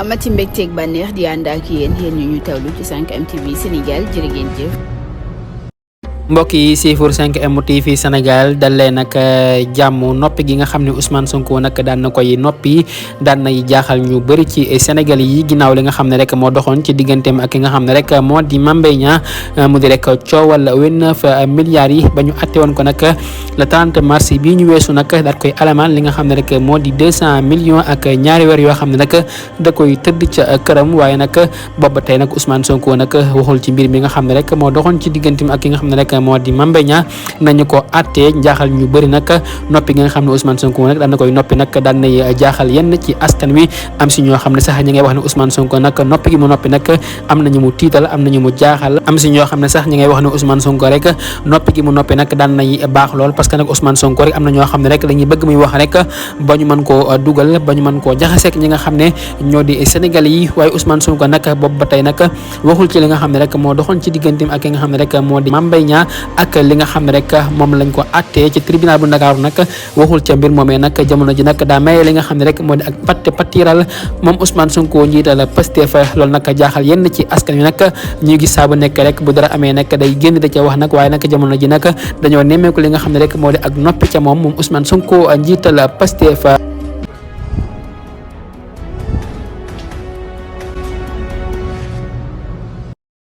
amati mbégteeg bànneex di ànd ak yéen ñu tawlu ci 5M TV Sénégal jërë ngeen jëf. mbokk yi siifur 5M TV Sénégal dal leen nag jàmm noppi gi nga xam ne Ousmane Sonko nag daan na koy noppi daan nay jaaxal ñu bëri ci Sénégal yi ginnaaw li nga xam ne rek moo doxoon ci digganteem ak ki nga xam ne rek moo di Mame Mbaye Niang mu di rek coowal 29 milliards yi ba ñu atte woon ko nag le 30 mars bii ñu weesu nag daat koy alamaan li nga xam ne rek moo di 200 millions ak ñaari weer yoo xam ne nag da koy tëdd ca këram waaye nag booba tey nag Ousmane Sonko nag waxul ci mbir mi nga xam ne rek moo doxoon ci digganteem ak ki nga xam ne rek moo di Mame Mbaye Niang nañu ko attee jaaxal ñu bëri nag noppi gi nga xam ne Ousmane Sonko nag daan na koy noppi nag daan nay jaaxal yenn ci askan wi am si ñoo xam ne sax ñi ngay wax ne Ousmane Sonko nag noppi gi mu noppi nag am nañu mu tiital am nañu mu jaaxal am si ñoo xam ne sax ñi ngay wax ne Ousmane Sonko rek noppi gi mu noppi nag daan nay baax lool parce que nag Ousmane Sonko rek am na ñoo xam ne rek dañuy bëgg muy wax rek ba ñu mën koo dugal ba ñu mën koo jaxaseek ñi nga xam ne ñoo di Sénégal yi waaye Ousmane Sonko nag boobu ba tey nag waxul ci li nga xam ne rek moo doxoon ci digganteem ak ki nga xam ne rek moo di Mame Mbaye Niang ak li nga xam ne rek moom lañ ko attee ci tribunal bu Ndakaaru nag waxul ca mbir moomee nag jamono ji nag daa maye li nga xam ne rek moo di ak patiral moom Ousmane Sonko njiital Pastef loolu nag jaaxal yenn ci askan wi nag ñuy gis saa bu nekk rek bu dara amee nag day génn da ca wax nag waaye nag jamono ji nag dañoo nemmeeku li nga xam ne rek moo di ak noppi ca moom Ousmane Sonko njiital Pastef